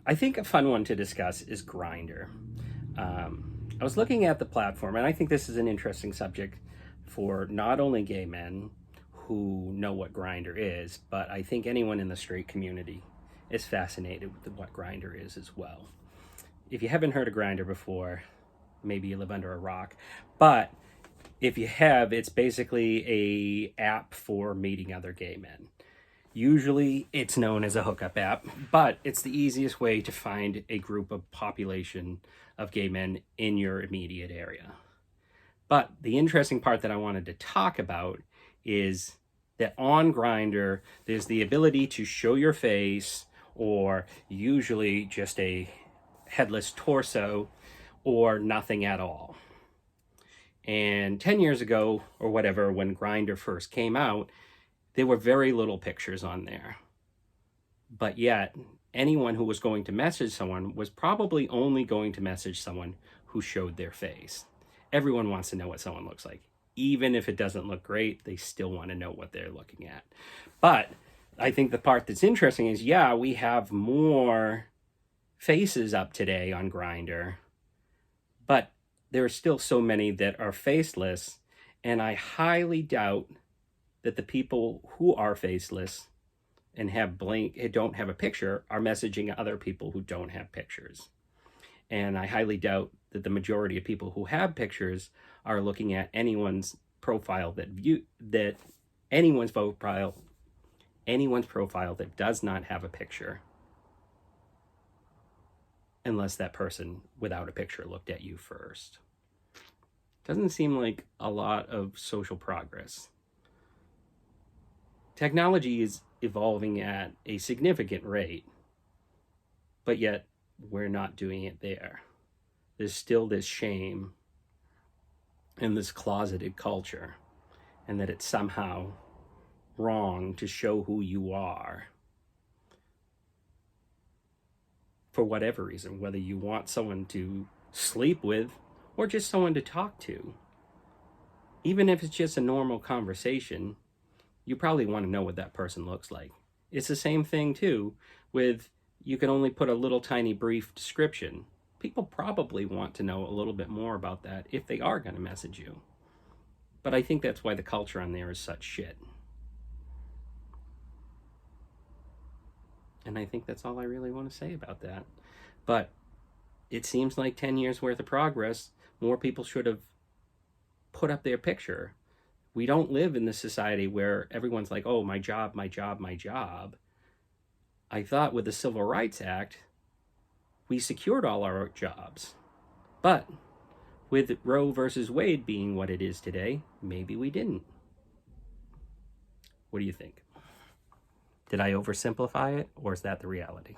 I think a fun one to discuss is Grindr. I was looking at the platform, and I think this is an interesting subject for not only gay men who know what Grindr is, but I think anyone in the straight community is fascinated with what Grindr is as well. If you haven't heard of Grindr before, maybe you live under a rock, but if you have, it's basically a app for meeting other gay men. Usually it's known as a hookup app, but it's the easiest way to find a group of population of gay men in your immediate area. But the interesting part that I wanted to talk about is that on Grindr, there's the ability to show your face, or usually just a headless torso, or nothing at all. And 10 years ago, or whatever, when Grindr first came out, there were very little pictures on there. But yet, anyone who was going to message someone was probably only going to message someone who showed their face. Everyone wants to know what someone looks like. Even if it doesn't look great, they still want to know what they're looking at. But I think the part that's interesting is, yeah, we have more faces up today on Grindr, but there are still so many that are faceless, and I highly doubt that the people who are faceless and don't have a picture are messaging other people who don't have pictures. And I highly doubt that the majority of people who have pictures are looking at anyone's profile that does not have a picture, unless that person without a picture looked at you first. Doesn't seem like a lot of social progress. Technology is evolving at a significant rate, but yet we're not doing it there. There's still this shame and this closeted culture, and that it's somehow wrong to show who you are for whatever reason, whether you want someone to sleep with or just someone to talk to. Even if it's just a normal conversation, you probably want to know what that person looks like. It's the same thing too with, you can only put a little tiny brief description. People probably want to know a little bit more about that if they are going to message you. But I think that's why the culture on there is such shit. And I think that's all I really want to say about that. But it seems like 10 years worth of progress, more people should have put up their picture. We don't live in this society where everyone's like, oh, my job, my job, my job. I thought with the Civil Rights Act, we secured all our jobs. But with Roe versus Wade being what it is today, maybe we didn't. What do you think? Did I oversimplify it, or is that the reality?